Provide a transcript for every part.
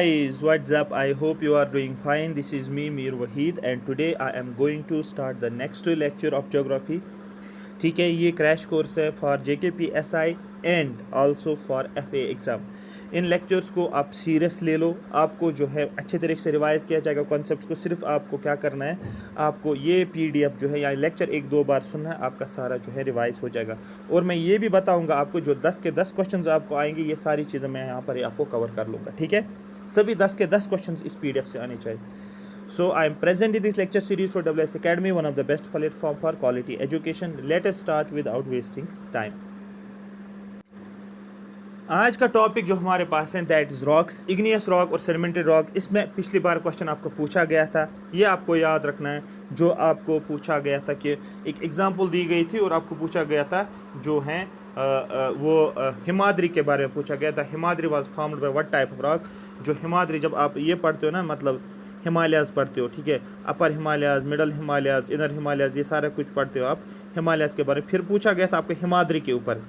Guys, what's up? I hope you are doing fine. This is me, Mir Wahid, and today I am going to start the next lecture of geography. ठीक है, ये crash course है for JKPSI and also for FA exam. In lectures को आप serious ले लो। आपको जो है अच्छे तरीके से रिवाइज़ किया जाएगा कॉन्सेप्ट्स को। सिर्फ आपको क्या करना है, आपको ये PDF जो है या लेक्चर एक दो बार सुनना है, आपका सारा जो है रिवाइज़ हो जाएगा। और मैं ये भी बताऊंगा आपको, जो 10 के 10 क्वेश्चंस आपको आएंगे, ये सारी चीज़ें मैं यहाँ पर आपको कवर कर लूँगा। ठीक है, सभी 10 के 10 क्वेश्चंस इस PDF से आने चाहिए। So I am present in this lecture series for WS Academy, one of the best platform for quality education. Let us start without wasting time. आज का टॉपिक जो हमारे पास है that is rocks, igneous rock और sedimentary rock. इसमें पिछली बार question आपको पूछा गया था, ये आपको याद रखना है। जो आपको पूछा गया था कि एक एग्जांपल दी गई थी और आपको पूछा गया था जो है हिमाद्री के बारे में पूछा गया था। Himadri was formed by what type of rock. जो हिमाद्री, जब आप ये पढ़ते हो ना, मतलब हिमालयाज़ पढ़ते हो, ठीक है, upper Himalayas, middle Himalayas, inner Himalayas, ये सारा कुछ पढ़ते हो आप हिमालयाज़ के बारे में। फिर पूछा गया था आपको हिमाद्री के ऊपर,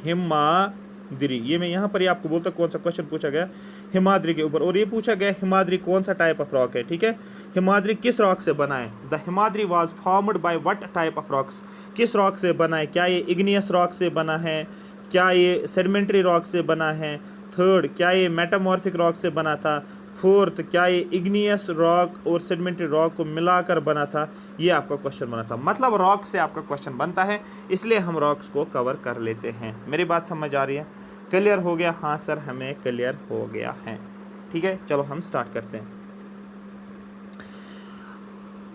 हिमाद्री, ये मैं यहाँ पर ही आपको बोलता कौन सा क्वेश्चन पूछा गया, हिमाद्री के ऊपर। और ये पूछा गया हिमाद्री कौन सा टाइप ऑफ रॉक है। ठीक है, हिमाद्री किस रॉक से बना है। The Himadri was formed by what type of rocks. किस रॉक से बना है, क्या ये इग्नियस रॉक से बना है, क्या ये सेडिमेंट्री रॉक से बना है। थर्ड, क्या ये मेटामॉर्फिक रॉक से बना था। फोर्थ, क्या ये इग्नियस रॉक और सेडिमेंट्री रॉक को मिलाकर बना था। ये आपका क्वेश्चन बना था, मतलब रॉक से आपका क्वेश्चन बनता है, इसलिए हम रॉक्स को कवर कर लेते हैं। मेरी बात समझ आ रही है? क्लियर हो गया? हाँ सर, हमें क्लियर हो गया है। ठीक है, चलो हम स्टार्ट करते हैं।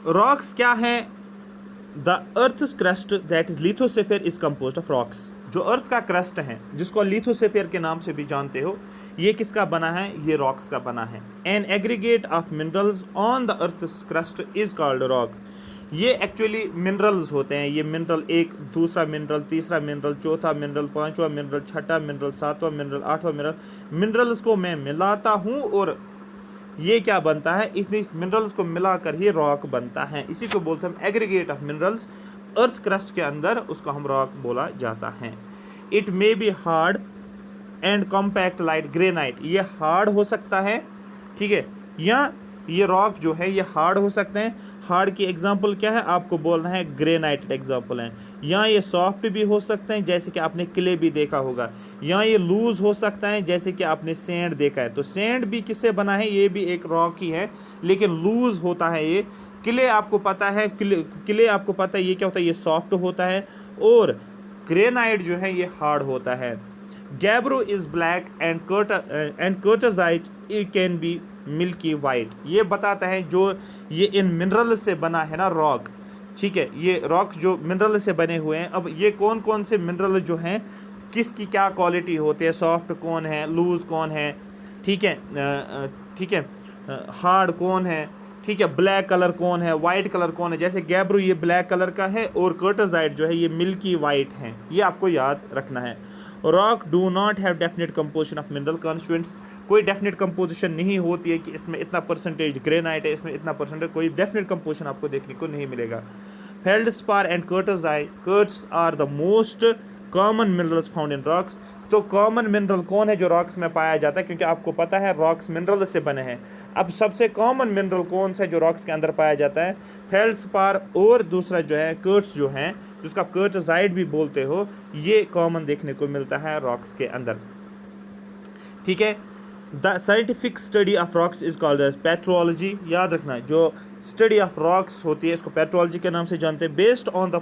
रॉक्स क्या है? The earth's crust that is lithosphere is composed of rocks. जो अर्थ का क्रस्ट है, जिसको लिथोस्फीयर के नाम से भी जानते हो, ये किसका बना है? ये रॉक्स का बना है। An aggregate of minerals on the earth's crust is called rock. ये एक्चुअली मिनरल्स होते हैं। ये मिनरल, एक, दूसरा मिनरल, तीसरा मिनरल, चौथा मिनरल, पांचवा मिनरल, छठा मिनरल, सातवां मिनरल, आठवां मिनरल, मिनरल्स को मैं मिलाता हूँ और ये क्या बनता है, इतनी मिनरल्स को मिलाकर ही रॉक बनता है। इसी को बोलते हैं हम aggregate of minerals. Earth crust के अंदर उसको हम रॉक बोला जाता है। It may be hard and compact like granite. ये हार्ड हो सकता है, ठीक है, या ये रॉक जो है ये हार्ड हो सकते हैं। हार्ड की एग्जांपल क्या है, आपको बोलना है ग्रेनाइट एग्जांपल है। या ये सॉफ्ट भी हो सकते हैं, जैसे कि आपने क्ले भी देखा होगा। या ये लूज हो सकता है, जैसे कि आपने सैंड देखा है। तो सैंड भी किससे बना है? ये भी एक रॉक ही है, लेकिन लूज होता है ये। क्ले आपको पता है, क्ले आपको पता है ये क्या होता है, ये सॉफ्ट होता है। और ग्रेनाइट जो है ये हार्ड होता है। Gabbro is black and quartzite can be milky white. ये बताता है जो ये इन मिनरल से बना है ना रॉक, ठीक है, ये रॉक जो मिनरल से बने हुए हैं। अब ये कौन कौन से मिनरल जो हैं, किसकी क्या क्वालिटी होती है, सॉफ्ट कौन है, लूज कौन है, ठीक है, ठीक है, हार्ड कौन है, ठीक है, ब्लैक कलर कौन है, वाइट कलर कौन है। जैसे गैब्रो ये ब्लैक कलर का है और कर्टजाइट जो है ये मिल्की वाइट है। ये आपको याद रखना है। Rock do not have definite composition of mineral constituents. कोई डेफिनेट कंपोजिशन नहीं होती है कि इसमें इतना परसेंटेज ग्रेनाइट है, इसमें इतना परसेंटेज, कोई डेफिनेट कंपोजिशन आपको देखने को नहीं मिलेगा। Feldspar and quartz are the most common minerals found in rocks. तो कॉमन मिनरल कौन है जो रॉक्स में पाया जाता है, क्योंकि आपको पता है रॉक्स मिनरल से बने हैं। अब सबसे कॉमन मिनरल कौन सा है जो रॉक्स के अंदर पाया जाता है? फेल्डस्पार और दूसरा जो है कर्ट्स जो है, जिसका कर्टजाइट भी बोलते हो, ये कॉमन देखने को मिलता है रॉक्स के अंदर। ठीक है, the scientific study of rocks is called as petrology. याद रखना, जो स्टडी ऑफ रॉक्स होती है इसको पेट्रोलॉजी के नाम से जानते हैं। बेस्ड ऑन द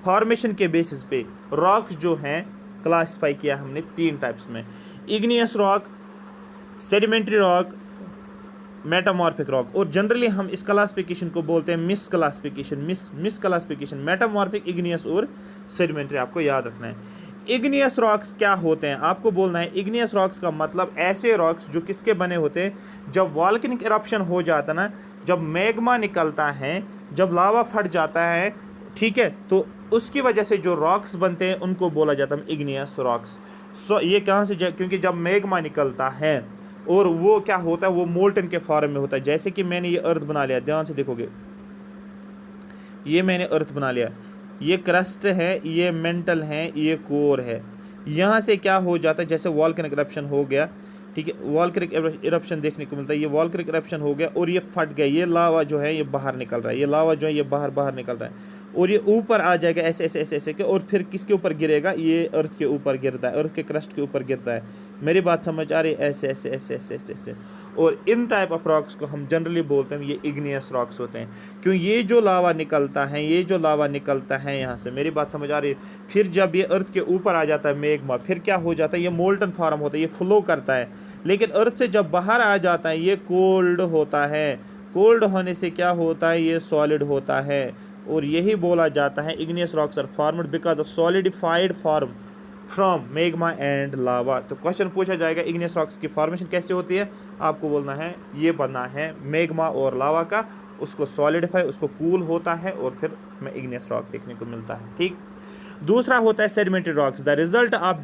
फॉर्मेशन के बेसिस पे रॉक्स जो हैं क्लासीफाई किया हमने 3 टाइप्स में: igneous rock, sedimentary rock, metamorphic rock. और जनरली हम इस क्लासिफिकेशन को बोलते हैं मिस क्लासिफिकेशन, मेटामॉर्फिक, इग्नियस और सेडिमेंट्री। आपको याद रखना है। इग्नियस रॉक्स क्या होते हैं, आपको बोलना है इग्नियस रॉक्स का मतलब ऐसे रॉक्स जो किसके बने होते हैं, जब वॉल्केनिक इरप्शन हो जाता ना, जब मैग्मा निकलता है, जब लावा फट जाता है, ठीक है, तो उसकी वजह से जो रॉक्स बनते हैं उनको बोला जाता है इग्नियस रॉक्स। ये कहाँ से? क्योंकि जब मैग्मा निकलता है और वो क्या होता है, वो मोल्टन के फॉर्म में होता है। जैसे कि मैंने ये अर्थ बना लिया, ध्यान से देखोगे, ये मैंने अर्थ बना लिया, ये क्रस्ट है, ये मेंटल है, ये कोर है। यहाँ से क्या हो जाता है, जैसे वॉल्केनिक इरप्शन हो गया, ठीक है, वॉल्केनिक इरप्शन देखने को मिलता है। ये वॉल्केनिक इरप्शन हो गया और ये फट गया, ये लावा जो है ये बाहर निकल रहा है, ये लावा जो है ये बाहर बाहर निकल रहा है और ये ऊपर आ जाएगा ऐसे ऐसे ऐसे ऐसे के, और फिर किसके ऊपर गिरेगा, ये अर्थ के ऊपर गिरता है, अर्थ के क्रस्ट के ऊपर गिरता है। मेरी बात समझ आ रही है? ऐसे ऐसे ऐसे ऐसे ऐसे ऐसे। और इन टाइप ऑफ रॉक्स को हम जनरली बोलते हैं ये इग्नियस रॉक्स होते हैं। क्यों? ये जो लावा निकलता है, ये जो लावा निकलता है यहाँ से, मेरी बात समझ आ रही है? फिर जब ये अर्थ के ऊपर आ जाता है मैग्मा, फिर क्या हो जाता है, ये मोल्टन फॉर्म होता है, ये फ्लो करता है। लेकिन अर्थ से जब बाहर आ जाता है ये कोल्ड होता है। कोल्ड होने से क्या होता है, ये सॉलिड होता है। और यही बोला जाता है igneous rocks are formed because of solidified form from magma and lava. तो क्वेश्चन पूछा जाएगा इग्नियस रॉक्स की फॉर्मेशन कैसे होती है, आपको बोलना है ये बना है मैग्मा और लावा का, उसको सॉलिडिफाई, उसको कूल होता है और फिर में इग्नियस रॉक देखने को मिलता है। ठीक। दूसरा होता है sedimentary rocks, the result of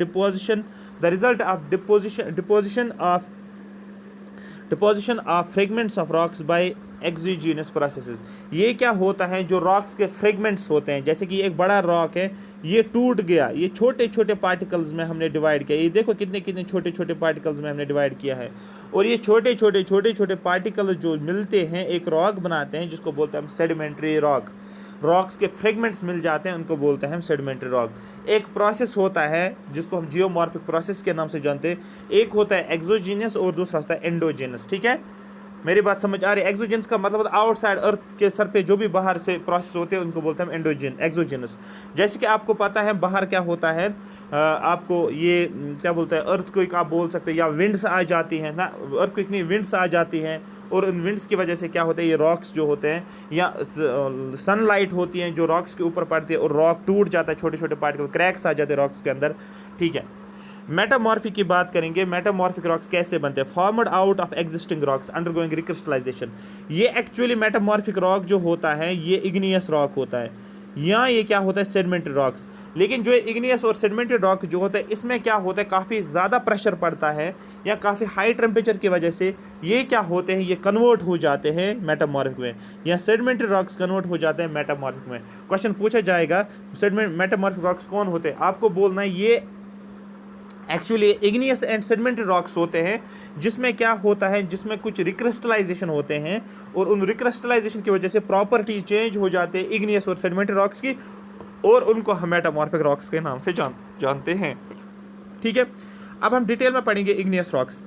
deposition of fragments of rocks bye exogenous processes. ये क्या होता है, जो रॉक्स के फ्रेगमेंट्स होते हैं, जैसे कि एक बड़ा रॉक है, ये टूट गया, ये छोटे छोटे पार्टिकल्स में हमने डिवाइड किया, ये देखो कितने कितने छोटे छोटे पार्टिकल्स में हमने डिवाइड किया है, और ये छोटे छोटे पार्टिकल्स जो मिलते हैं एक रॉक बनाते हैं, जिसको बोलते हैं हम सेडिमेंट्री रॉक। रॉक्स के फ्रेगमेंट्स मिल जाते हैं, उनको बोलते हैं हम सेडिमेंट्री रॉक। एक प्रोसेस होता है जिसको हम जियोमॉर्फिक प्रोसेस के नाम से जानते हैं। एक होता है एक्सोजीनस और दूसरा होता है एंडोजीनस। ठीक है, मेरी बात समझ आ रही है? एक्सोजीनस का मतलब आउटसाइड अर्थ के सर पे जो भी बाहर से प्रोसेस होते हैं उनको बोलते हैं हम एक्सोजीनस। जैसे कि आपको पता है बाहर क्या होता है, आपको ये क्या बोलते हैं, अर्थक्वेक आप बोल सकते हैं, या विंड्स आ जाती हैं ना, अर्थक्वेक नहीं, विंड्स आ जाती हैं, और उन विंड्स की वजह से क्या होता है, ये रॉक्स जो होते हैं, या सनलाइट होती हैं जो रॉक्स के ऊपर पड़ती है और रॉक टूट जाता है, छोटे छोटे पार्टिकल, क्रैक्स आ जाते हैं रॉक्स के अंदर। ठीक है, मेटामॉर्फिक की बात करेंगे। मेटामॉर्फिक रॉक्स कैसे बनते हैं? Formed out of existing rocks undergoing recrystallisation. ये एक्चुअली मेटामॉर्फिक रॉक जो होता है ये इग्नियस रॉक होता है, या ये क्या होता है, सेडिमेंट्री रॉक्स। लेकिन जो इग्नियस और सेडिमेंट्री रॉक जो होता है, इसमें क्या होता है, काफ़ी ज़्यादा प्रेशर पड़ता है या काफ़ी हाई टेम्परेचर की वजह से ये क्या होते हैं, ये कन्वर्ट हो जाते हैं मेटामॉर्फिक में, या सेडिमेंट्री रॉक्स कन्वर्ट हो जाते हैं मेटामॉर्फिक में। क्वेश्चन पूछा जाएगा मेटामॉर्फिक रॉक्स कौन होते हैं, आपको बोलना है ये actually igneous and sedimentary rocks होते हैं, जिसमें क्या होता है, जिसमें कुछ रिक्रिस्टलाइजेशन होते हैं, और उन रिक्रिस्टलाइजेशन की वजह से प्रॉपर्टी चेंज हो जाते हैं इग्नियस और सेडिमेंट्री रॉक्स की, और उनको हम मेटामॉर्फिक रॉक्स के नाम से जानते हैं। ठीक है, अब हम डिटेल में पढ़ेंगे igneous rocks.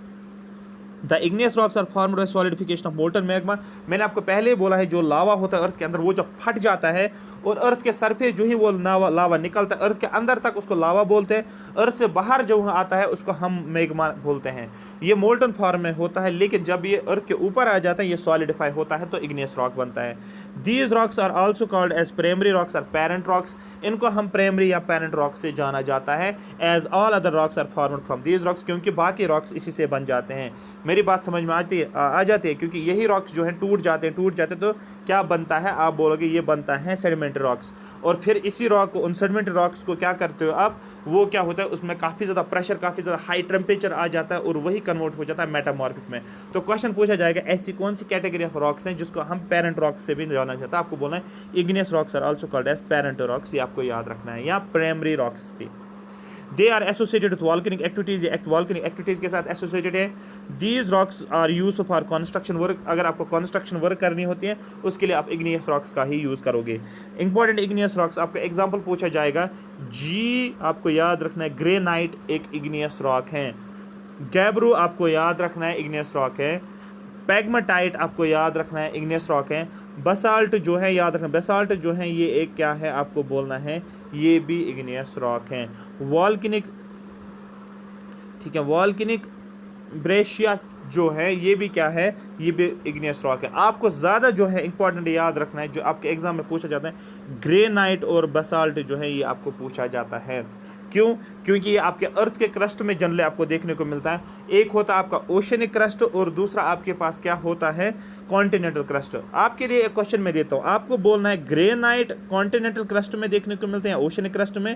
The igneous rocks are formed by solidification of molten magma. मैंने आपको पहले ही बोला है जो लावा होता है अर्थ के अंदर, वो जब फट जाता है और अर्थ के सर पे जो ही वो लावा निकलता है अर्थ के अंदर तक, उसको लावा बोलते हैं। अर्थ से बाहर जो आता है उसको हम मैग्मा बोलते हैं। ये मोल्टन फॉर्म में होता है, लेकिन जब ये अर्थ के ऊपर आ जाता है ये सॉलिडिफाई होता है तो इग्नियस रॉक बनता है। These rocks are also called as primary rocks or parent rocks. इनको हम प्राइमरी या पेरेंट रॉक से जाना जाता है। As all other rocks are formed from these rocks, क्योंकि बाकी रॉक्स इसी से बन जाते हैं। मेरी बात समझ में आ जाती है, क्योंकि यही रॉक्स जो है टूट जाते हैं तो क्या बनता है, आप बोलोगे ये बनता है सेडिमेंट्री रॉक्स। और फिर इसी रॉक को, उन सेडिमेंट्री रॉक्स को क्या करते हो आप, वो क्या होता है उसमें काफ़ी ज़्यादा प्रेशर, काफ़ी ज़्यादा हाई टेम्परेचर आ जाता है और वही कन्वर्ट हो जाता है मेटामॉर्फिक में। तो क्वेश्चन पूछा जाएगा ऐसी कौन सी कैटेगरी ऑफ रॉक्स हैं जिसको हम पेरेंट रॉक्स से भी जाना चाहता है। आपको बोलना है igneous rocks are also called as parent rocks, ये आपको याद रखना है, या प्राइमरी रॉक्स भी। They are associated with volcanic activities, volcanic activities के साथ एसोसिएटेड है। These rocks are use for construction work. अगर आपको कंस्ट्रक्शन वर्क करनी होती है उसके लिए आप इग्नियस रॉक्स का ही यूज़ करोगे। इंपॉर्टेंट इग्नियस रॉक्स, आपका एग्जांपल पूछा जाएगा जी, आपको याद रखना है ग्रेनाइट एक इग्नियस रॉक है, गैब्रो आपको याद रखना है इग्नियस रॉक है, पैग्माटाइट आपको याद रखना है इग्नियस रॉक है, बसाल्ट जो है याद रखना, बसाल्ट जो है ये एक क्या है, आपको बोलना है ये भी इग्नियस रॉक है। वॉल्केनिक, ठीक है, वॉल्केनिक ब्रेशिया जो है ये भी क्या है, ये भी इग्नियस रॉक है। आपको ज़्यादा जो है इंपॉर्टेंट याद रखना है, जो आपके एग्जाम में पूछा जाता है, ग्रेनाइट और बसाल्ट जो है ये आपको पूछा जाता है। क्यों? क्योंकि ये आपके अर्थ के क्रस्ट में जनरली आपको देखने को मिलता है। एक होता है आपका ओशनिक क्रस्ट और दूसरा आपके पास क्या होता है, कॉन्टिनेंटल क्रस्ट। आपके लिए एक क्वेश्चन मैं देता हूँ, आपको बोलना है ग्रेनाइट कॉन्टिनेंटल क्रस्ट में देखने को मिलते हैं ओशनिक क्रस्ट में,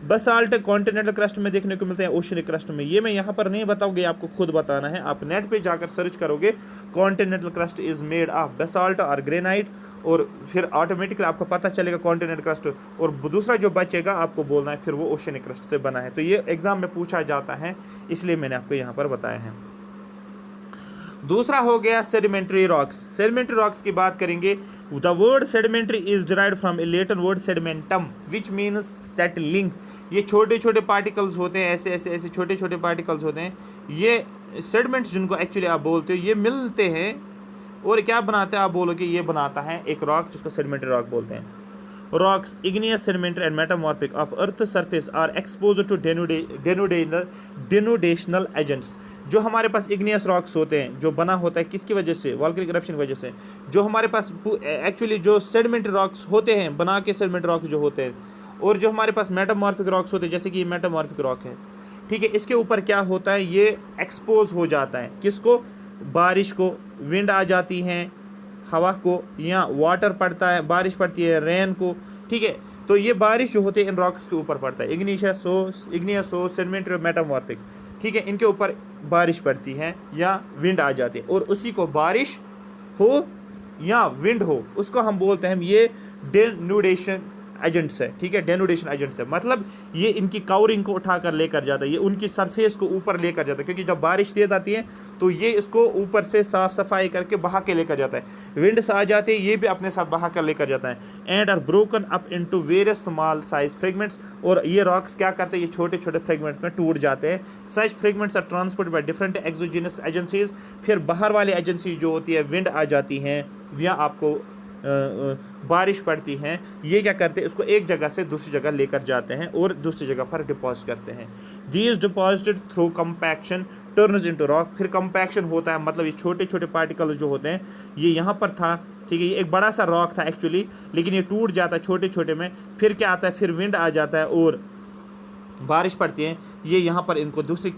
बसाल्ट कॉन्टिनेंटल क्रस्ट में देखने को मिलते हैं ओशनिक क्रस्ट में। ये मैं यहाँ पर नहीं बताऊँगी, आपको खुद बताना है। आप नेट पे जाकर सर्च करोगे continental crust is made of basalt और ग्रेनाइट, और फिर ऑटोमेटिकली आपको पता चलेगा कॉन्टिनेंटल क्रस्ट, और दूसरा जो बचेगा आपको बोलना है फिर वो ओशनिक क्रस्ट से बना है। तो ये एग्जाम में पूछा जाता है, इसलिए मैंने आपको यहाँ पर बताया है। दूसरा हो गया सेडिमेंट्री रॉक्स। सेडिमेंट्री रॉक्स की बात करेंगे, the word sedimentary is derived from a Latin word sedimentum which means settling. ये छोटे छोटे पार्टिकल्स होते हैं, ऐसे ऐसे ऐसे छोटे छोटे पार्टिकल्स होते हैं, ये सेडिमेंट्स जिनको एक्चुअली आप बोलते हो, ये मिलते हैं और क्या बनाते हैं, आप बोलोगे ये बनाता है एक रॉक जिसको सेडिमेंट्री रॉक बोलते हैं। Rocks, igneous, sedimentary and metamorphic of Earth's surface are exposed to denudational agents। जो हमारे पास igneous rocks होते हैं, जो बना होता है किसकी वजह से, वॉल्केनिक eruption की वजह से। जो हमारे पास एक्चुअली जो sedimentary rocks होते हैं, बना के sedimentary rocks जो होते हैं, और जो हमारे पास metamorphic rocks होते हैं, जैसे कि ये metamorphic rock है, ठीक है, इसके ऊपर क्या होता है, ये एक्सपोज हो जाता है किसको, बारिश को, विंड आ जाती हैं, हवा को, या वाटर पड़ता है, बारिश पड़ती है, रेन को, ठीक है। तो ये बारिश जो होती है इन रॉक्स के ऊपर पड़ता है, इग्नियस हो, सेडिमेंट्री, मेटामॉर्फिक, ठीक है, इनके ऊपर बारिश पड़ती है या विंड आ जाती है, और उसी को बारिश हो या विंड हो उसको हम बोलते हैं ये डेनुडेशन एजेंट्स है, ठीक है, डेनुडेशन एजेंट्स है। मतलब ये इनकी कवरिंग को उठा कर लेकर जाता है, ये उनकी सरफेस को ऊपर लेकर जाता है, क्योंकि जब बारिश तेज़ आती है तो ये इसको ऊपर से साफ सफाई करके बहा के लेकर जाता है, विंड्स आ जाते हैं ये भी अपने साथ बहा कर लेकर जाता है। And are broken up into various small size fragments, और ये रॉक्स क्या करते हैं, ये छोटे छोटे फ्रेगमेंट्स में टूट जाते हैं। Such fragments are transported by different exogenous agencies. फिर बाहर वाली एजेंसी जो होती है, विंड आ जाती हैं या आपको बारिश पड़ती हैं, ये क्या करते हैं, इसको एक जगह से दूसरी जगह लेकर जाते हैं और दूसरी जगह पर डिपॉजिट करते हैं। These deposited through compaction turns into rock. फिर कंपैक्शन होता है, मतलब ये छोटे छोटे पार्टिकल्स जो होते हैं, ये यहाँ पर था, ठीक है, ये एक बड़ा सा रॉक था एक्चुअली, लेकिन ये टूट जाता है छोटे छोटे में। फिर क्या आता है, फिर विंड आ जाता है और बारिश पड़ती है, ये यहाँ पर इनको दूसरी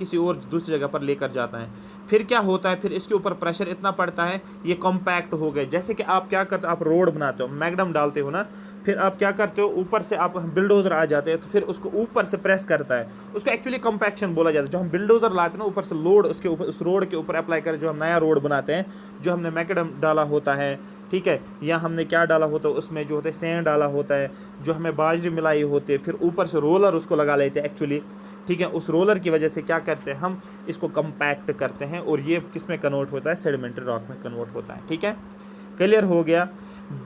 जगह पर लेकर जाता है। फिर क्या होता है, फिर इसके ऊपर प्रेशर इतना पड़ता है, ये कॉम्पैक्ट हो गए। जैसे कि आप क्या करते हो, आप रोड बनाते हो, मैगडम डालते हो ना, फिर आप क्या करते हो, ऊपर से आप बिल्डोज़र आ जाते हैं, तो फिर उसको ऊपर से प्रेस करता है, उसको एक्चुअली कॉम्पैक्शन बोला जाता है। जो हम बिल्डोज़र लाते हैं ना, ऊपर से लोड उसके ऊपर, उस रोड के ऊपर अप्लाई करें, जो हम नया रोड बनाते हैं, जो हमने मैगडम डाला होता है, ठीक है, या हमने क्या डाला होता है, उसमें जो होता है सैंड डाला होता है, जो हमें बाजरी मिलाई होती है, फिर ऊपर से रोलर उसको लगा लेते हैं एक्चुअली, ठीक है। उस रोलर की वजह से क्या करते हैं, हम इसको कंपैक्ट करते हैं और ये किस में कन्वर्ट होता है, सेडिमेंट्री रॉक में कन्वर्ट होता है, ठीक है। क्लियर हो गया।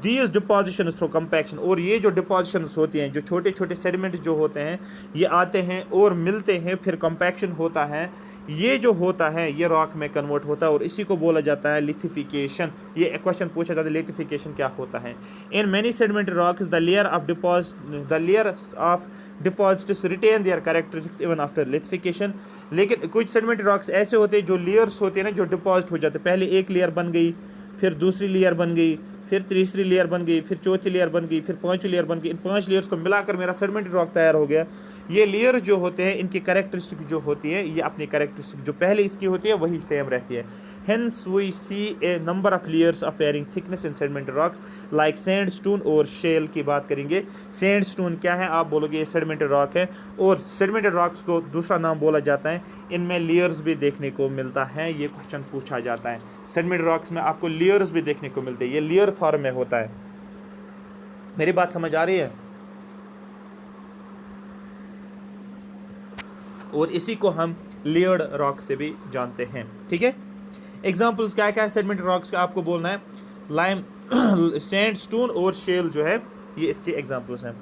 दीज डिपॉजिशन थ्रू कंपैक्शन, और ये जो डिपॉजिशन होती हैं, जो छोटे छोटे सेडिमेंट जो होते हैं, ये आते हैं और मिलते हैं, फिर कंपैक्शन होता है, ये जो होता है ये रॉक में कन्वर्ट होता है, और इसी को बोला जाता है लिथिफिकेशन। ये क्वेश्चन पूछा जाता है, लिथिफिकेशन क्या होता है। In many sedimentary rocks the layer of deposits retain their characteristics even after lithification. लेकिन कुछ सेडिमेंट्री रॉक्स ऐसे होते हैं, जो लेयर्स होते हैं ना, जो डिपॉजिट हो जाते हैं, पहले एक लेयर बन गई, फिर दूसरी लेयर बन गई, फिर तीसरी लेयर बन गई, फिर चौथी लेयर बन गई, फिर पांचवी लेयर बन गई। इन 5 लेयर्स को मिलाकर मेरा सेडिमेंट्री रॉक तैयार हो गया। ये लेयर जो होते हैं, इनकी कैरेक्टरिस्टिक जो होती है, ये अपनी कैरेक्टरिस्टिक जो पहले इसकी होती है वही सेम रहती है। Hence we see a number of layers of varying thickness in sedimentary rocks like sandstone और शेल की बात करेंगे। सैंडस्टोन क्या है, आप बोलोगे ये सेडिमेंट्री रॉक है, और सेडिमेंट्री रॉक्स को दूसरा नाम बोला जाता है। इनमें लेयर्स भी देखने को मिलता है, ये क्वेश्चन पूछा जाता है। सेडिमेंट्री रॉक्स में आपको लेयर्स भी देखने को मिलते हैं, ये लेयर फॉर्म में होता है। मेरी बात समझ आ रही है। और इसी को हम लेयर्ड रॉक से भी जानते हैं, ठीक है। एग्जांपल्स क्या क्या है सेडिमेंट्री रॉक्स का, आपको बोलना है। लाइम सैंडस्टोन और शेल जो है, ये इसके एग्जांपल्स हैं।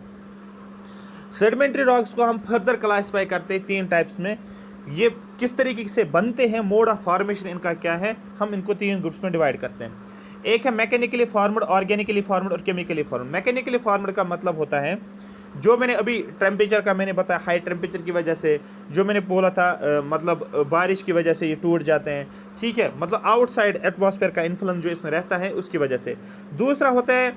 सेडिमेंट्री रॉक्स को हम फर्दर क्लासिफाई करते हैं 3 टाइप्स में। ये किस तरीके से बनते हैं, मोड ऑफ फॉर्मेशन इनका क्या है, हम इनको 3 ग्रुप्स में डिवाइड करते हैं। एक है मैकेनिकली फॉर्म्ड, ऑर्गेनिकली फॉर्म्ड और केमिकली फॉर्म्ड। मैकेनिकली फॉर्म्ड का मतलब होता है, जो मैंने अभी टेम्परेचर का मैंने बताया, हाई टेम्परेचर की वजह से, जो मैंने बोला था मतलब बारिश की वजह से ये टूट जाते हैं, ठीक है, मतलब आउटसाइड एटमॉस्फेयर का इन्फ्लुएंस जो इसमें रहता है उसकी वजह से। दूसरा होता है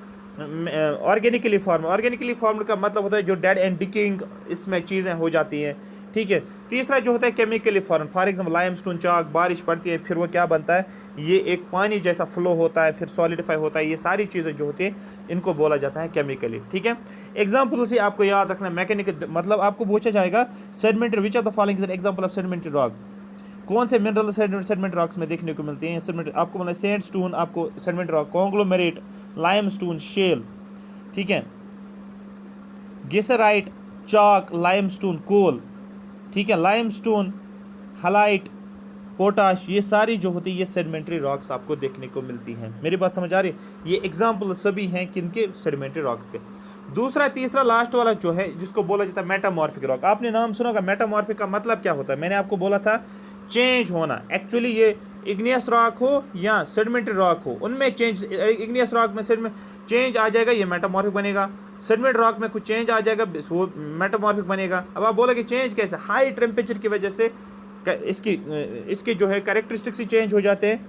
ऑर्गेनिकली फॉर्म। ऑर्गेनिकली फॉर्म का मतलब होता है जो डेड एंड डिकेइंग इसमें चीज़ें हो जाती हैं, ठीक है। तीसरा जो होता है chemically formed, for example limestone chalk, बारिश पड़ती है, फिर वो क्या बनता है, ये एक पानी जैसा फ्लो होता है, फिर सॉलिडिफाई होता है। ये सारी चीज़ें जो होती हैं इनको बोला जाता है केमिकली, ठीक है। एग्जाम्पल से आपको याद रखना, मैकेनिकल मतलब आपको पूछा जाएगा sedimentary which of the following is an example of sedimentary rock. कौन से मिनरल सेडिमेंट्री रॉक्स में देखने को मिलते हैं सेडिमेंट्री, आपको मतलब सैंडस्टोन, आपको sedimentary rock, conglomerate, limestone, shale, ठीक है, गेसराइट, चाक, लाइमस्टोन, कोल, ठीक है, लाइमस्टोन, हलाइट, पोटाश, ये सारी जो होती है ये सेडिमेंट्री रॉक्स आपको देखने को मिलती हैं। मेरी बात समझ आ रही है? ये एग्जाम्पल सभी हैं किनके, सेडिमेंट्री रॉक्स के। दूसरा तीसरा लास्ट वाला जो है जिसको बोला जाता है मेटामॉर्फिक रॉक। आपने नाम सुना होगा, मेटामॉर्फिक का मतलब क्या होता है? मैंने आपको बोला था चेंज होना। एक्चुअली ये इग्नियस रॉक हो या सेडिमेंट्री रॉक हो, उनमें चेंज, इग्नियस रॉक में सेडिमेंट चेंज आ जाएगा, ये मेटामॉर्फिक बनेगा। सेडिमेंट रॉक में कुछ चेंज आ जाएगा, वो मेटामॉर्फिक बनेगा। अब आप बोलोगे चेंज कैसे? हाई टेम्परेचर की वजह से इसकी जो है कैरेक्टरिस्टिक्स ही चेंज हो जाते हैं।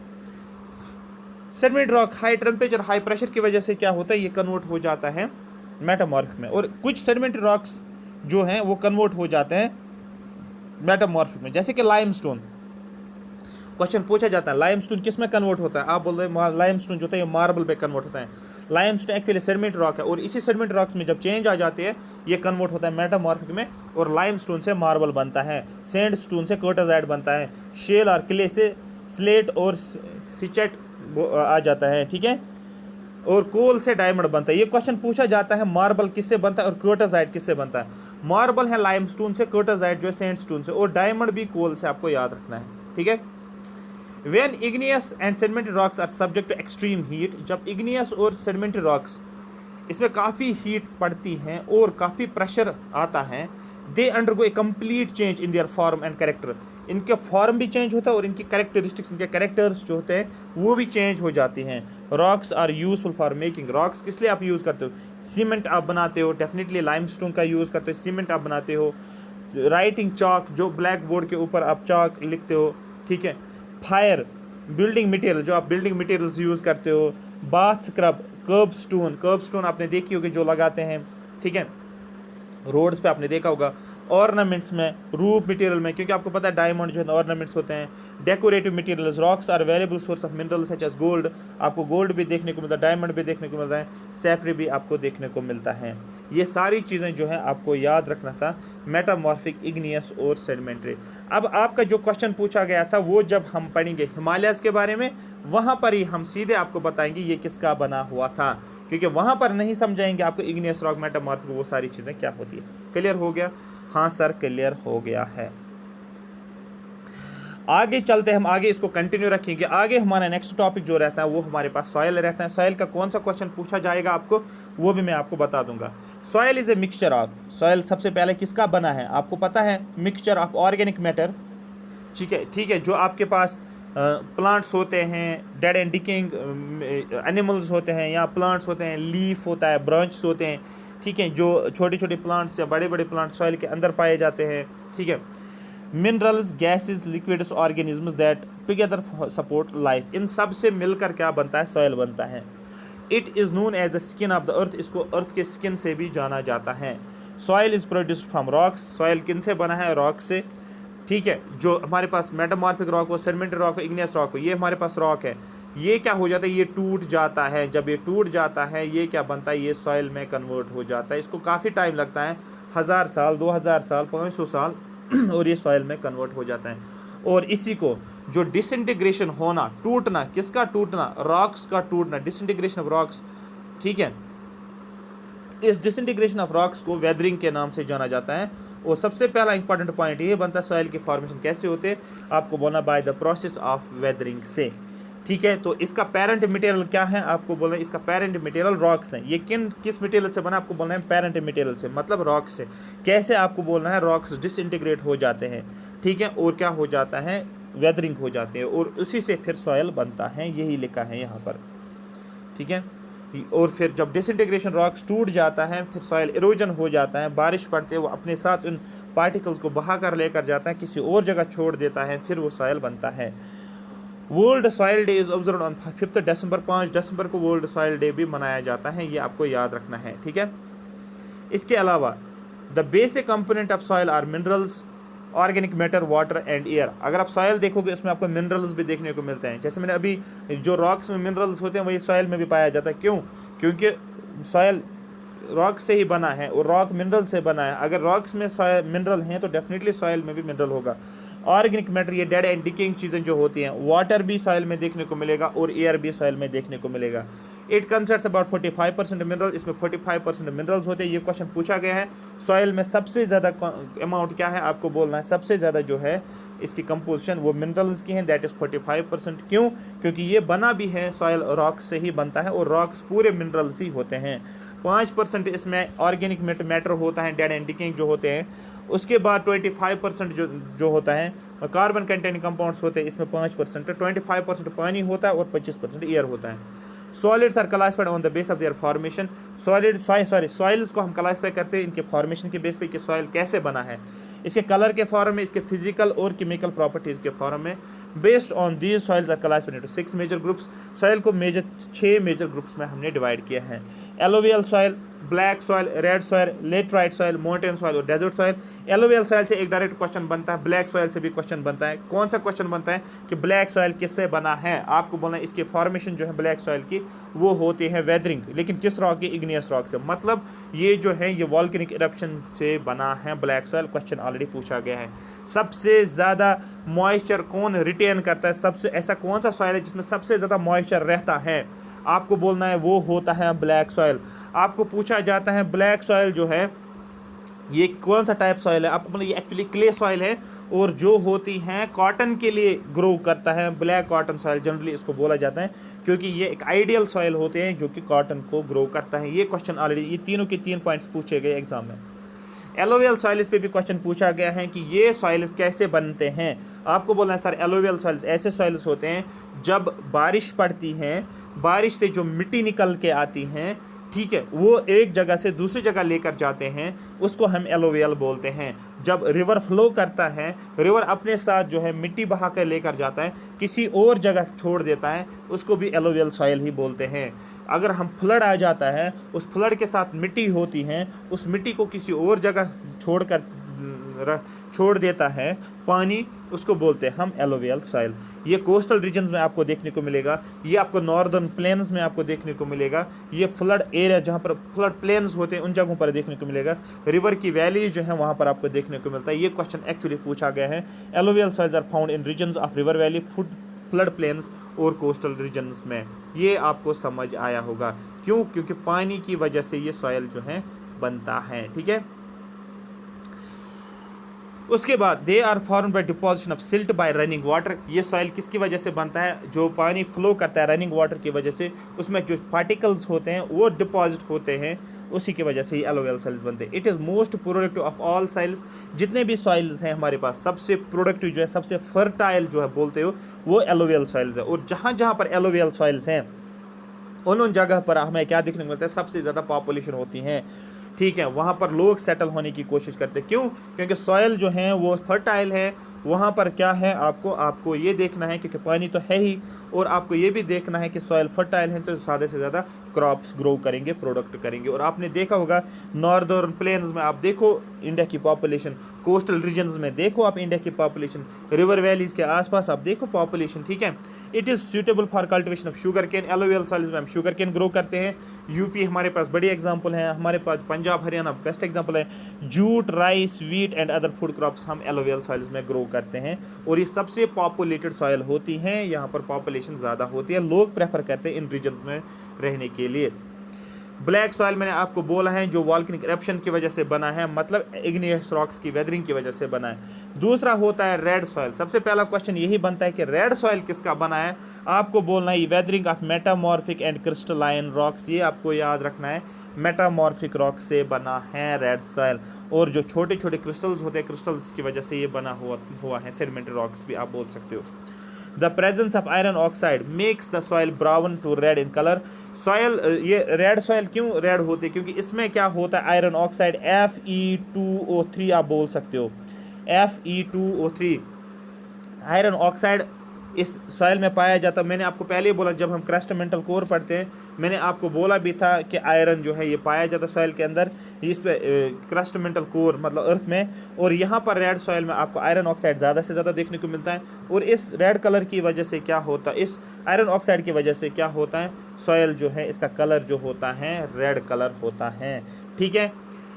Sediment rock high temperature high pressure की वजह से क्या होता है, ये कन्वर्ट हो जाता है मेटामॉर्फिक में। और कुछ सेडिमेंट्री रॉक्स जो हैं वो कन्वर्ट हो जाते हैं मेटामॉर्फिक में, जैसे कि लाइमस्टोन। क्वेश्चन पूछा जाता है लाइमस्टोन किस में कन्वर्ट होता है? आप बोल रहे हैं लाइमस्टोन जो होता है ये मार्बल में कन्वर्ट होता है। लाइमस्टोन एक्चुअली सेडिमेंट रॉक है, और इसी सेडिमेंट रॉक्स में जब चेंज आ जाती है ये कन्वर्ट होता है मेटामॉर्फिक में, और लाइमस्टोन से मार्बल बनता है, सैंडस्टोन से क्वार्टजाइट बनता है, शेल और क्ले से स्लेट और सिचेट आ जाता है, ठीक है, और कोल से डायमंड बनता है। ये क्वेश्चन पूछा जाता है मार्बल किससे बनता है और क्वार्टजाइट किससे बनता है? मार्बल है लाइमस्टोन से, क्वार्टजाइट जो है सैंडस्टोन से, और डायमंड भी कोल से, आपको याद रखना है, ठीक है। When igneous and sedimentary rocks are subject to extreme heat, जब igneous और sedimentary rocks इसमें काफ़ी हीट पड़ती है और काफ़ी प्रेशर आता है, they undergo a complete change in their form and character। इनके फॉर्म भी चेंज होता है और इनकी कैरेक्टरिस्टिक्स, इनके कैरेक्टर्स जो होते हैं वो भी चेंज हो जाती हैं। Rocks are useful for making, rocks किस लिए आप यूज़ करते हो? सीमेंट आप बनाते हो, डेफिनेटली लाइमस्टोन का यूज़ करते हो, सीमेंट आप बनाते हो, राइटिंग चॉक जो ब्लैक बोर्ड के ऊपर आप चॉक लिखते हो, ठीक है, फायर, बिल्डिंग मटेरियल जो आप बिल्डिंग मटेरियल्स यूज़ करते हो, बाथ स्क्रब, कर्ब स्टोन आपने देखी होगी जो लगाते हैं, ठीक है, रोड्स पे आपने देखा होगा, ऑर्नामेंट्स में, रूफ मटेरियल में, क्योंकि आपको पता है डायमंड जो है ऑर्नामेंट्स होते हैं, decorative materials, rocks are variable source of minerals such as gold, आपको गोल्ड भी देखने को मिलता है, डायमंड भी देखने को मिलता है, सैफरी भी आपको देखने को मिलता है। ये सारी चीज़ें जो है आपको याद रखना था, मेटामॉर्फिक, इग्नियस और सेडिमेंट्री। अब आपका जो क्वेश्चन पूछा गया था वो जब हम पढ़ेंगे हिमालयस के बारे में, वहाँ पर ही हम सीधे आपको बताएंगे ये किसका बना हुआ था, क्योंकि वहाँ पर नहीं समझाएंगे आपको इग्नियस रॉक, मेटामॉर्फिक, वो सारी चीज़ें क्या होती है। क्लियर हो गया? हाँ सर क्लियर हो गया है। आगे चलते हम आगे इसको कंटिन्यू रखेंगे। आगे हमारा नेक्स्ट टॉपिक जो रहता है वो हमारे पास सॉइल रहता है। सॉइल का कौन सा क्वेश्चन पूछा जाएगा आपको वो भी मैं आपको बता दूंगा। Soil is a mixture of, soil सबसे पहले किसका बना है आपको पता है? मिक्सचर ऑफ ऑर्गेनिक मैटर, ठीक है, जो आपके पास प्लांट्स होते हैं, डेड एंड डिकेइंग एनिमल्स होते हैं या प्लांट्स होते हैं, लीफ होता है, ब्रांचेस होते हैं, ठीक है, जो छोटे छोटे प्लांट्स या बड़े बड़े प्लांट्स सॉइल के अंदर पाए जाते हैं, ठीक है। Minerals, gases, liquids, organisms that together support life, इन सब से मिलकर क्या बनता है? सॉइल बनता है। It is known as the skin of the earth, इसको अर्थ के स्किन से भी जाना जाता है। Soil is produced from rocks, soil किन से बना है? रॉक से, ठीक है। जो हमारे पास मेटामॉर्फिक रॉक हो, सेडिमेंट्री रॉक हो, इग्नियस रॉक हो, ये हमारे पास रॉक है, ये क्या हो जाता है? ये टूट जाता है। जब ये टूट जाता है ये क्या बनता है? ये सॉइल में कन्वर्ट हो जाता है। इसको काफ़ी टाइम लगता है, 1000 साल, 2000 साल, 500 साल और ये सॉइल में कन्वर्ट हो जाता है। और इसी को जो डिसइंटीग्रेशन होना, टूटना, किसका टूटना? रॉक्स का टूटना, डिसइंटीग्रेशन ऑफ रॉक्स, ठीक है। इस डिसइंटीग्रेशन ऑफ रॉक्स को वेदरिंग के नाम से जाना जाता है। और सबसे पहला इंपॉर्टेंट पॉइंट ये बनता है सॉइल के फॉर्मेशन कैसे होते हैं, आपको बोलना by the process of weathering से, ठीक है। तो इसका पेरेंट मटेरियल क्या है आपको बोलना है? इसका पेरेंट मटेरियल रॉक्स हैं। ये किस मटेरियल से बना? आपको बोलना है पेरेंट मटेरियल से, मतलब रॉक से। कैसे आपको बोलना है? रॉक्स डिसइंटीग्रेट हो जाते हैं, ठीक है, और क्या हो जाता है? वेदरिंग हो जाते हैं, और उसी से फिर सॉइल बनता है, यही लिखा है यहाँ पर, ठीक है। और फिर जब डिसइंटीग्रेशन रॉक्स टूट जाता है फिर सॉइल इरोजन हो जाता है, बारिश पड़ते हैं वो अपने साथ उन पार्टिकल्स को बहा कर लेकर जाता है, किसी और जगह छोड़ देता है, फिर वो सॉइल बनता है। World soil day is observe on 5 दिसंबर, 5 दिसंबर को वर्ल्ड सॉइल डे भी मनाया जाता है, ये आपको याद रखना है, ठीक है। इसके अलावा the basic component of soil are minerals, organic matter, water and air. अगर आप सॉइल देखोगे इसमें आपको मिनरल्स भी देखने को मिलते हैं। जैसे मैंने अभी जो रॉक्स में मिनरल्स होते हैं वही सॉइल में भी पाया जाता है। क्यों? क्योंकि सॉइल रॉक से ही बना है और रॉक मिनरल से बना है। अगर रॉक्स में मिनरल हैं तो डेफिनेटली सॉइल में भी मिनरल होगा। ऑर्गेनिक मैटर, ये डेड एंड डिकेइंग चीज़ें जो होती हैं, वाटर भी सॉइल में देखने को मिलेगा और एयर भी सॉइल में देखने को मिलेगा। इट कंसिस्ट्स अबाउट 45% मिनरल, इसमें 45% मिनरल्स होते हैं। ये क्वेश्चन पूछा गया है। सॉइल में सबसे ज़्यादा अमाउंट क्या है आपको बोलना है? सबसे ज़्यादा जो है इसकी कंपोजिशन वो मिनरल्स की हैं, दैट इज़ 45%। क्यों? क्योंकि ये बना भी है सॉयल रॉक से ही बनता है और रॉक्स पूरे मिनरल्स ही होते हैं। 5% इसमें ऑर्गेनिक मैटर होता है, डेड एंड डिकेइंग जो होते हैं। उसके बाद 25% जो होता है कार्बन कंटेनिंग कंपाउंड्स होते हैं, इसमें 5%, 25% पानी होता है और 25% एयर होता है। Solids are classified on the base of their formation. Soils को हम क्लासिफाई करते हैं इनके फॉर्मेशन के बेस पे कि सॉइल कैसे बना है, इसके कलर के फॉर्म में, इसके फिजिकल और केमिकल प्रॉपर्टीज़ के फॉर्म में। Based on these soils are classified into 6 major groups. Soil को 6 मेजर ग्रुप्स में हमने डिवाइड किया है। Alluvial soil, black soil, red soil, laterite soil, mountain soil और डेजर्ट सॉइल। एलोवियल सॉइल से एक डायरेक्ट क्वेश्चन बनता है, ब्लैक सॉइल से भी क्वेश्चन बनता है। कौन सा क्वेश्चन बनता है कि ब्लैक सॉइल किससे बना है? आपको बोलना है इसकी फॉर्मेशन जो है ब्लैक सॉइल की वो होती है वेदरिंग, लेकिन किस रॉक की? इग्नियस रॉक से। मतलब ये जो है ये वॉल्केनिक इरप्शन से बना है ब्लैक सॉइल। क्वेश्चन ऑलरेडी पूछा गया है। सबसे ज़्यादा मॉइस्चर कौन रिटेन करता है? सबसे ऐसा कौन सा सॉइल है जिसमें सबसे ज़्यादा मॉइस्चर रहता है? आपको बोलना है वो होता है ब्लैक सॉइल। आपको पूछा जाता है ब्लैक सॉइल जो है ये कौन सा टाइप सॉइल है? आपको मतलब ये एक्चुअली क्ले सॉइल है और जो होती हैं कॉटन के लिए ग्रो करता है, ब्लैक कॉटन सॉइल जनरली इसको बोला जाता है, क्योंकि ये एक आइडियल सॉइल होते हैं जो कि कॉटन को ग्रो करता है। ये क्वेश्चन ऑलरेडी ये तीनों के 3 पॉइंट्स पूछे गए एग्जाम में। एलोवियल सॉइल्स पे भी क्वेश्चन पूछा गया है कि ये सॉइल्स कैसे बनते हैं। आपको बोलना है सर एलोवियल सॉइल्स ऐसे सॉइल्स होते हैं जब बारिश पड़ती है, बारिश से जो मिट्टी निकल के आती हैं, ठीक है, वो एक जगह से दूसरी जगह लेकर जाते हैं, उसको हम एलोवियल बोलते हैं। जब रिवर फ्लो करता है, रिवर अपने साथ जो है मिट्टी बहा कर लेकर जाता है, किसी और जगह छोड़ देता है, उसको भी एलोवियल सॉइल ही बोलते हैं। अगर हम फ्लड आ जाता है, उस फ्लड के साथ मिट्टी होती है, उस मिट्टी को किसी और जगह छोड़ देता है पानी, उसको बोलते हैं हम एलोवियल सॉइल। ये कोस्टल रीजन्स में आपको देखने को मिलेगा, ये आपको नॉर्दर्न प्लेन्स में आपको देखने को मिलेगा, ये फ्लड एरिया जहाँ पर फ्लड प्लेन्स होते हैं उन जगहों पर देखने को मिलेगा, रिवर की वैली जो है वहाँ पर आपको देखने को मिलता है। ये क्वेश्चन एक्चुअली पूछा गया है। Alluvial soils are found in regions of river valley, flood plains और कोस्टल रीजन्स में। ये आपको समझ आया होगा। क्यों? क्योंकि पानी की वजह से ये सॉइल जो है बनता है। ठीक है, उसके बाद they are form by deposition of silt by running water. ये सॉइल किसकी वजह से बनता है? जो पानी फ्लो करता है रनिंग वाटर की वजह से, उसमें जो पार्टिकल्स होते हैं वो डिपॉजिट होते हैं, उसी की वजह से ये एलोवियल सॉइल्स बनते हैं। It is most productive of all soils. जितने भी सॉइल्स हैं हमारे पास, सबसे प्रोडक्टिव जो है, सबसे फर्टाइल जो है बोलते हो, वो एलोवियल सॉइल्स है। और जहाँ जहाँ पर एलोवियल सॉइल्स हैं उन जगह पर हमें क्या देखने को मिलता है? सबसे ज़्यादा पॉपुलेशन होती हैं। ठीक है, वहाँ पर लोग सेटल होने की कोशिश करते हैं। क्यों? क्योंकि सॉयल जो है वो फर्टाइल है। वहाँ पर क्या है, आपको ये देखना है, क्योंकि पानी तो है ही, और आपको ये भी देखना है कि सॉयल फर्टाइल है तो ज़्यादा से ज़्यादा क्रॉप्स ग्रो करेंगे, प्रोडक्ट करेंगे। और आपने देखा होगा नॉर्दर्न प्लेन्स में, आप देखो इंडिया की पॉपुलेशन, कोस्टल रीजन्स में देखो आप इंडिया की पॉपुलेशन, रिवर वैलीज़ के आसपास आप देखो पॉपुलेशन। ठीक है, it is suitable for cultivation of sugar cane. Alluvial soils में हम शुगर केन ग्रो करते हैं। यूपी हमारे पास बड़ी एग्जाम्पल है, हमारे पास पंजाब हरियाणा बेस्ट एग्जाम्पल है। Jute, rice, wheat and other food crops हम एलोवियल सॉइल्स में ग्रो करते हैं, और ये सबसे पॉपुलेटेड सॉइल होती हैं। यहाँ पर पॉपुलेशन ज़्यादा होती है, लोग प्रेफर करते हैं इन रीजन में रहने के लिए। ब्लैक सॉइल मैंने आपको बोला है जो वॉल्केनिक इरप्शन की वजह से बना है, मतलब इग्नियस रॉक्स की वेदरिंग की वजह से बना है। दूसरा होता है रेड सॉइल। सबसे पहला क्वेश्चन यही बनता है कि रेड सॉइल किसका बना है? आपको बोलना है weathering of metamorphic and crystalline rocks. ये आपको याद रखना है, मेटामॉर्फिक रॉक से बना है रेड सॉइल। और जो छोटे छोटे क्रिस्टल्स होते हैं, क्रिस्टल्स की वजह से ये बना हुआ है। सेडिमेंट्री रॉक्स भी आप बोल सकते हो। The presence of iron oxide makes the soil brown to red in color. Soil, ये रेड सॉइल क्यों रेड होती है? क्योंकि इसमें क्या होता है, आयरन ऑक्साइड Fe2O3 आप बोल सकते हो, Fe2O3 आयरन ऑक्साइड इस सॉइल में पाया जाता है। मैंने आपको पहले ही बोला, जब हम क्रस्ट मेंटल कोर पढ़ते हैं, मैंने आपको बोला भी था कि आयरन जो है ये पाया जाता है सॉइल के अंदर, इस पे क्रस्ट मेंटल कोर मतलब अर्थ में। और यहाँ पर रेड सॉइल में आपको आयरन ऑक्साइड ज़्यादा से ज़्यादा देखने को मिलता है। और इस रेड कलर की वजह से क्या होता है, इस आयरन ऑक्साइड की वजह से क्या होता है, सॉइल जो है इसका कलर जो होता है रेड कलर होता है। ठीक है,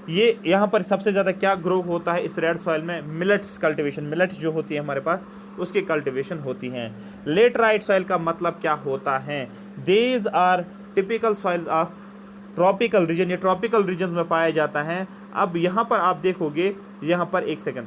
ये यहाँ पर सबसे ज़्यादा क्या ग्रो होता है इस रेड सॉइल में? मिलेट्स कल्टीवेशन, मिलेट्स जो होती है हमारे पास उसकी कल्टीवेशन होती हैं। लेटराइट सॉइल का मतलब क्या होता है? These are typical soils of tropical region. ये ट्रॉपिकल रीजन में पाया जाता है। अब यहाँ पर आप देखोगे, यहाँ पर एक सेकंड,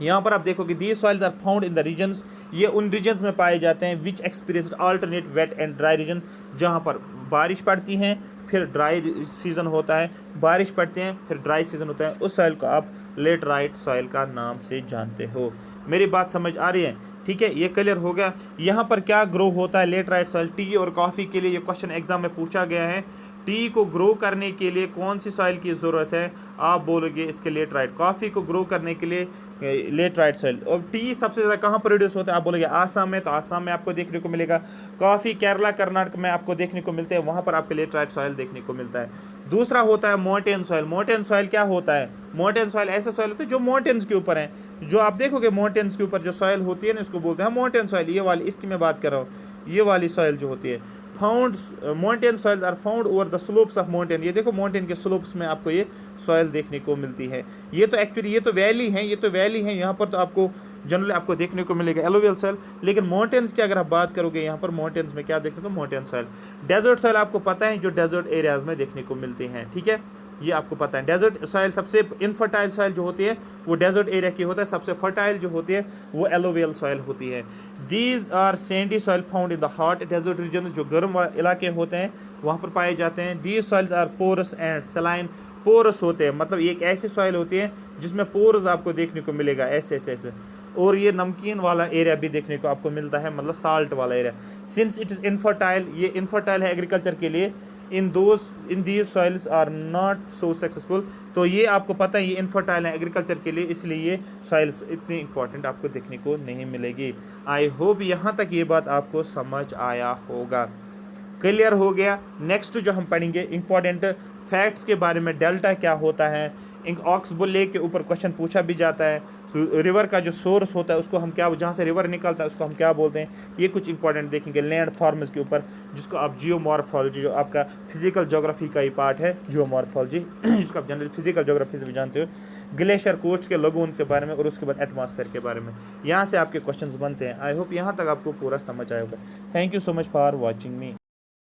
यहाँ पर आप देखोगे the soils are found in the regions, ये उन रीजन्स में पाए जाते हैं which experience alternate wet and dry region, जहाँ पर बारिश पड़ती हैं फिर ड्राई सीज़न होता है, बारिश पड़ती हैं फिर ड्राई सीज़न होता है, उस सॉइल को आप लेटराइट सॉइल का नाम से जानते हो। मेरी बात समझ आ रही है? ठीक है, ये क्लियर हो गया। यहाँ पर क्या ग्रो होता है लेटराइट सॉइल? टी और कॉफ़ी के लिए ये क्वेश्चन एग्जाम में पूछा गया है, टी को ग्रो करने के लिए कौन सी सॉइल की ज़रूरत है? आप बोलोगे इसके लेटराइट। कॉफ़ी को ग्रो करने के लिए लेटराइट सॉइल। और टी सबसे ज़्यादा कहाँ प्रोड्यूस होता है? आप बोलोगे आसाम में, तो आसाम में आपको देखने को मिलेगा। कॉफ़ी केरला कर्नाटक में आपको देखने को मिलते हैं, वहाँ पर आपको लेटराइट सॉइल देखने को मिलता है। दूसरा होता है माउंटेन सॉइल। माउंटेन सॉइल क्या होता है? माउंटेन सॉइल ऐसे सॉइल होते हैं जो माउंटेन्स के ऊपर हैं। जो आप देखोगे माउंटेन्स के ऊपर जो सॉइल होती है ना, इसको बोलते हैं माउंटेन सॉइल। ये वाली, इसकी मैं बात कर रहा हूँ, ये वाली सॉइल जो होती है। Found mountain soils are found over the slopes of mountain. ये देखो माउंटेन के स्लोप्स में आपको ये सॉइल देखने को मिलती है। ये तो एक्चुअली ये तो वैली है, ये तो वैली है। यहाँ पर तो आपको जनरली आपको देखने को मिलेगा एलोवियल सॉइल। लेकिन माउंटेन्स की अगर आप बात करोगे, यहाँ पर माउंटेन्स में क्या देखने को? Mountain soil. डेजर्ट सॉइल आपको पता है जो डेजर्ट एरियाज में देखने को मिलते हैं, ठीक है, ये आपको पता है। डेजर्ट सॉइल सबसे इनफर्टाइल सॉइल जो होती है वो डेजर्ट एरिया की होता है, सबसे फर्टाइल जो होती है वो एलोवियल सॉइल होती है। These are sandy soil found in the hot desert region, जो गर्म इलाके होते हैं वहाँ पर पाए जाते हैं। These soils are porous and saline. Porous होते हैं मतलब एक ऐसी सॉइल होती है जिसमें पोरस आपको देखने को मिलेगा, ऐसे ऐसे ऐसे। और ये नमकीन वाला एरिया भी देखने को आपको मिलता है, मतलब साल्ट वाला area. Since it is infertile, ये इनफर्टाइल है एग्रीकल्चर के लिए। In these soils are not so successful, तो ये आपको पता है ये इनफर्टाइल है एग्रीकल्चर के लिए, इसलिए ये सॉइल्स इतनी इंपॉर्टेंट आपको देखने को नहीं मिलेगी। आई होप यहाँ तक ये बात आपको समझ आया होगा, क्लियर हो गया। नेक्स्ट जो हम पढ़ेंगे इंपॉर्टेंट फैक्ट्स के बारे में, डेल्टा क्या होता है। ऑक्सबोल लेक के ऊपर क्वेश्चन पूछा भी जाता है। रिवर का जो सोर्स होता है उसको हम क्या, जहाँ से रिवर निकलता है उसको हम क्या बोलते हैं, ये कुछ इंपॉर्टेंट देखेंगे। लैंड फॉर्म्स के ऊपर, जिसको आप जियोमॉर्फोलॉजी, जो आपका फिजिकल ज्योग्राफी का ही पार्ट है जियोमॉर्फोलॉजी, जिसको आप जनरल फिजिकल ज्योग्राफी से भी जानते हो। ग्लेशियर कोस्ट के लगून के बारे में, और उसके बाद एटमॉस्फेयर के बारे में, यहाँ से आपके क्वेश्चंस बनते हैं। आई होप यहाँ तक आपको पूरा समझ आएगा। Thank you so much for watching me.